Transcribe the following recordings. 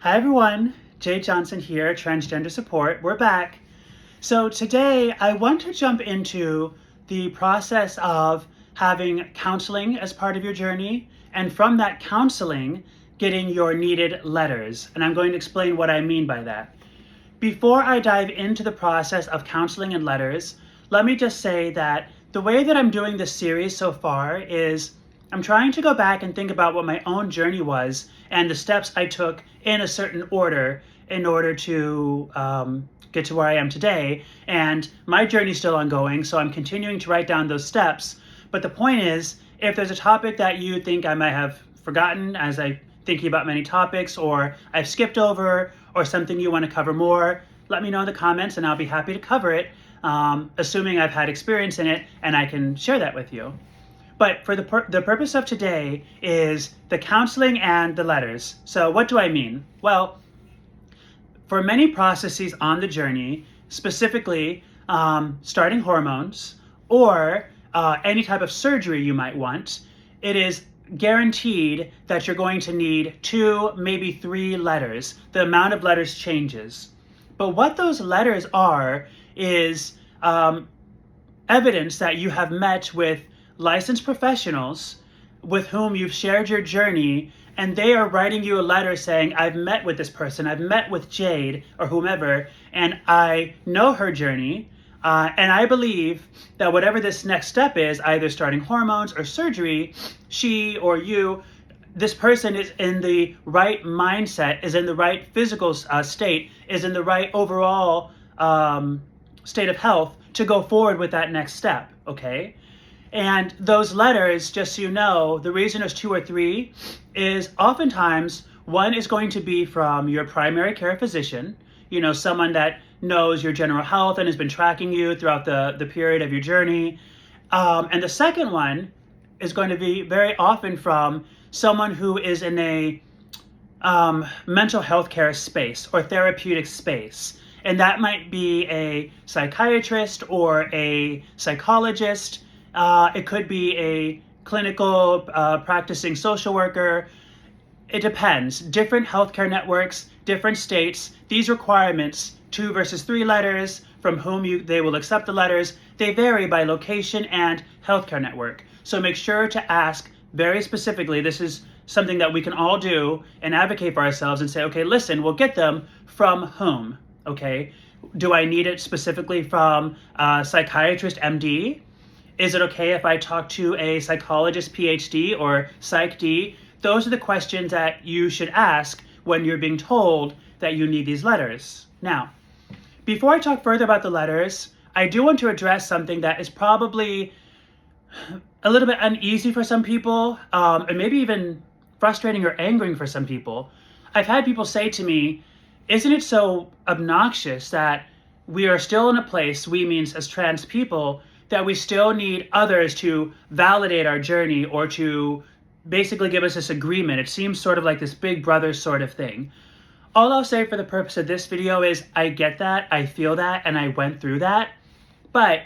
Hi everyone, Jay Johnson here, Transgender Support. We're back. So today I want to jump into the process of having counseling as part of your journey, and from that counseling, getting your needed letters. And I'm going to explain what I mean by that. Before I dive into the process of counseling and letters, let me just say that the way that I'm doing this series so far is I'm trying to go back and think about what my own journey was and the steps I took in a certain order in order to get to where I am today. And my journey is still ongoing, so I'm continuing to write down those steps. But the point is, if there's a topic that you think I might have forgotten as I'm thinking about many topics, or I've skipped over, or something you want to cover more, let me know in the comments and I'll be happy to cover it, assuming I've had experience in it and I can share that with you. But for the purpose of today is the counseling and the letters. So what do I mean? Well, for many processes on the journey, specifically starting hormones or any type of surgery you might want, it is guaranteed that you're going to need 2, maybe 3 letters. The amount of letters changes. But what those letters are is evidence that you have met with licensed professionals with whom you've shared your journey, and they are writing you a letter saying, I've met with this person, I've met with Jade or whomever, and I know her journey, and I believe that whatever this next step is, either starting hormones or surgery, she or you, this person is in the right mindset, is in the right physical state, is in the right overall state of health to go forward with that next step, okay? And those letters, just so you know, the reason there's 2 or 3 is oftentimes one is going to be from your primary care physician, you know, someone that knows your general health and has been tracking you throughout the period of your journey. And the second one is going to be very often from someone who is in a mental health care space or therapeutic space. And that might be a psychiatrist or a psychologist. It could be a clinical practicing social worker. It depends. Different healthcare networks, different states, these requirements, 2 versus 3 letters, from whom they will accept the letters, they vary by location and healthcare network. So make sure to ask very specifically. This is something that we can all do and advocate for ourselves and say, okay, listen, we'll get them from whom, okay? Do I need it specifically from a psychiatrist, MD? Is it okay if I talk to a psychologist, PhD, or PsyD? Those are the questions that you should ask when you're being told that you need these letters. Now, before I talk further about the letters, I do want to address something that is probably a little bit uneasy for some people, and maybe even frustrating or angering for some people. I've had people say to me, isn't it so obnoxious that we are still in a place, we means as trans people, that we still need others to validate our journey or to basically give us this agreement? It seems sort of like this big brother sort of thing. All I'll say for the purpose of this video is I get that, I feel that, and I went through that. But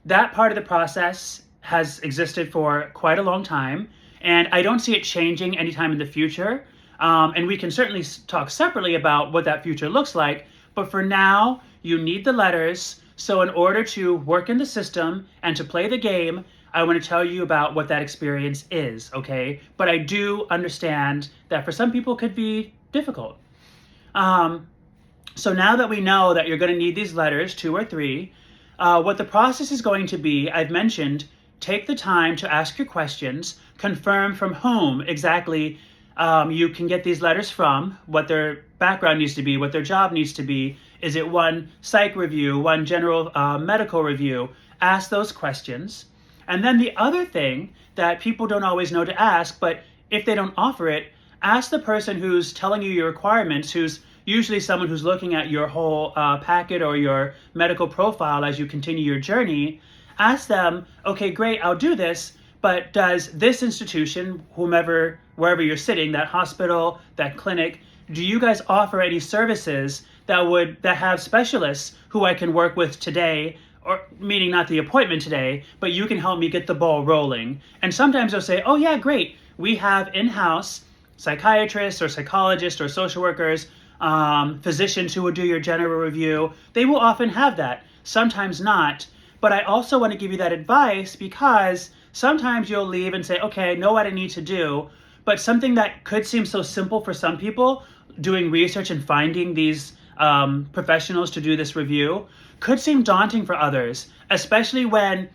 that part of the process has existed for quite a long time, and I don't see it changing anytime in the future. And we can certainly talk separately about what that future looks like. But for now, you need the letters. So in order to work in the system and to play the game, I want to tell you about what that experience is, okay? But I do understand that for some people it could be difficult. So now that we know that you're going to need these letters, 2 or 3, what the process is going to be, I've mentioned, take the time to ask your questions, confirm from whom exactly you can get these letters from, what their background needs to be, what their job needs to be. Is it one psych review, one general medical review? Ask those questions. And then the other thing that people don't always know to ask, but if they don't offer it, ask the person who's telling you your requirements, who's usually someone who's looking at your whole packet or your medical profile as you continue your journey. Ask them, okay, great, I'll do this, but does this institution, whomever, wherever you're sitting, that hospital, that clinic, do you guys offer any services that have specialists who I can work with today, or meaning not the appointment today, but you can help me get the ball rolling? And sometimes they'll say, oh yeah, great, we have in-house psychiatrists or psychologists or social workers physicians who will do your general review, they will often have that, sometimes not. But I also want to give you that advice because sometimes you'll leave and say, okay, I know what I need to do, but something that could seem so simple for some people, doing research and finding these professionals to do this review, could seem daunting for others, especially when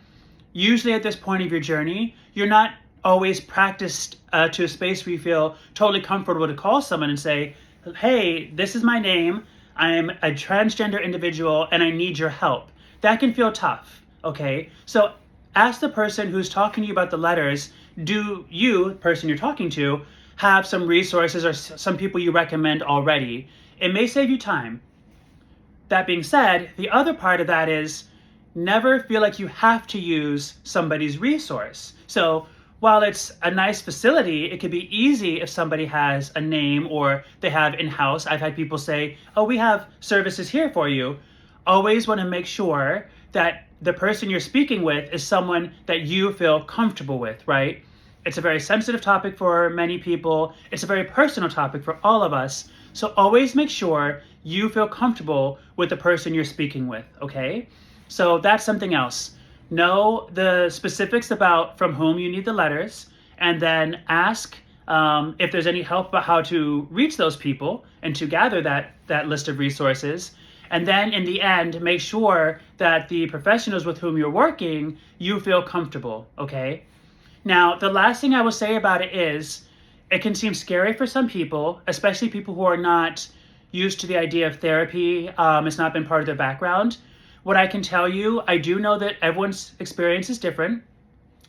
usually at this point of your journey, you're not always practiced to a space where you feel totally comfortable to call someone and say, hey, this is my name, I'm a transgender individual and I need your help. That can feel tough, okay? So ask the person who's talking to you about the letters, do you, person you're talking to, have some resources or some people you recommend already? It may save you time. That being said, the other part of that is never feel like you have to use somebody's resource. So while it's a nice facility, it could be easy if somebody has a name or they have in-house. I've had people say, oh, we have services here for you. Always want to make sure that the person you're speaking with is someone that you feel comfortable with, right? It's a very sensitive topic for many people. It's a very personal topic for all of us. So always make sure you feel comfortable with the person you're speaking with, okay? So that's something else. Know the specifics about from whom you need the letters, and then ask if there's any help about how to reach those people and to gather that list of resources. And then in the end, make sure that the professionals with whom you're working, you feel comfortable, okay? Now, the last thing I will say about it is, it can seem scary for some people, especially people who are not used to the idea of therapy. It's not been part of their background. What I can tell you, I do know that everyone's experience is different.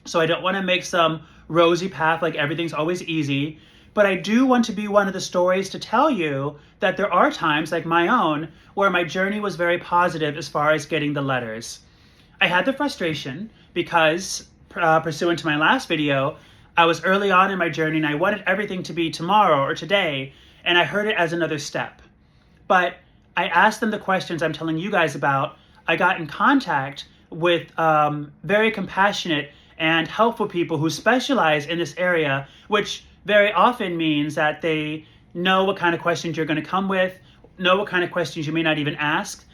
So I don't want to make some rosy path like everything's always easy. But I do want to be one of the stories to tell you that there are times, like my own, where my journey was very positive as far as getting the letters. I had the frustration because, pursuant to my last video, I was early on in my journey and I wanted everything to be tomorrow or today, and I heard it as another step. But I asked them the questions I'm telling you guys about. I got in contact with very compassionate and helpful people who specialize in this area, which very often means that they know what kind of questions you're going to come with, know what kind of questions you may not even ask.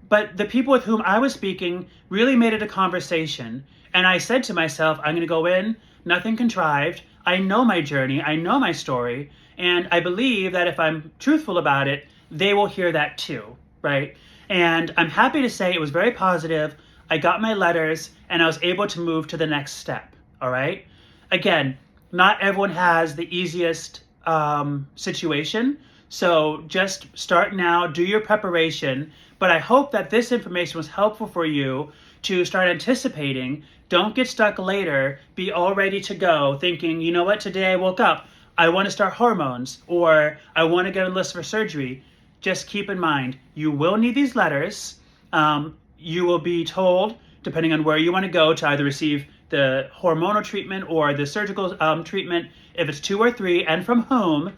But the people with whom I was speaking really made it a conversation. And I said to myself, I'm going to go in, nothing contrived. I know my journey, I know my story, and I believe that if I'm truthful about it, they will hear that too, right? And I'm happy to say it was very positive. I got my letters and I was able to move to the next step, all right? Again, not everyone has the easiest situation, so just start now, do your preparation, but I hope that this information was helpful for you to start anticipating. Don't get stuck later, be all ready to go, thinking, you know what, today I woke up, I want to start hormones, or I want to get a list for surgery. Just keep in mind, you will need these letters. You will be told, depending on where you want to go, to either receive the hormonal treatment or the surgical treatment, if it's 2 or 3, and from whom,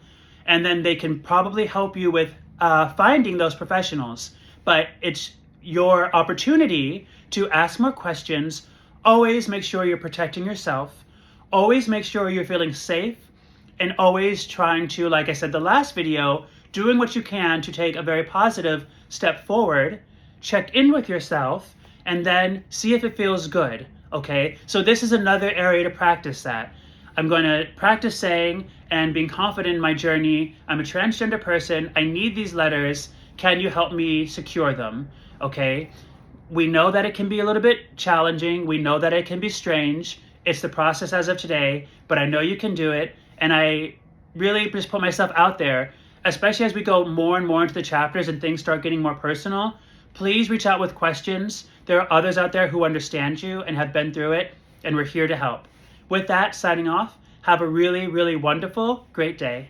and then they can probably help you with finding those professionals. But it's your opportunity to ask more questions. Always make sure you're protecting yourself. Always make sure you're feeling safe, and always trying to, like I said the last video, doing what you can to take a very positive step forward, check in with yourself, and then see if it feels good, okay? So this is another area to practice that. I'm going to practice saying and being confident in my journey, I'm a transgender person, I need these letters, can you help me secure them, okay? We know that it can be a little bit challenging, we know that it can be strange, it's the process as of today, but I know you can do it, and I really just put myself out there, especially as we go more and more into the chapters and things start getting more personal. Please reach out with questions. There are others out there who understand you and have been through it, and we're here to help. With that, signing off, have a really, really wonderful, great day.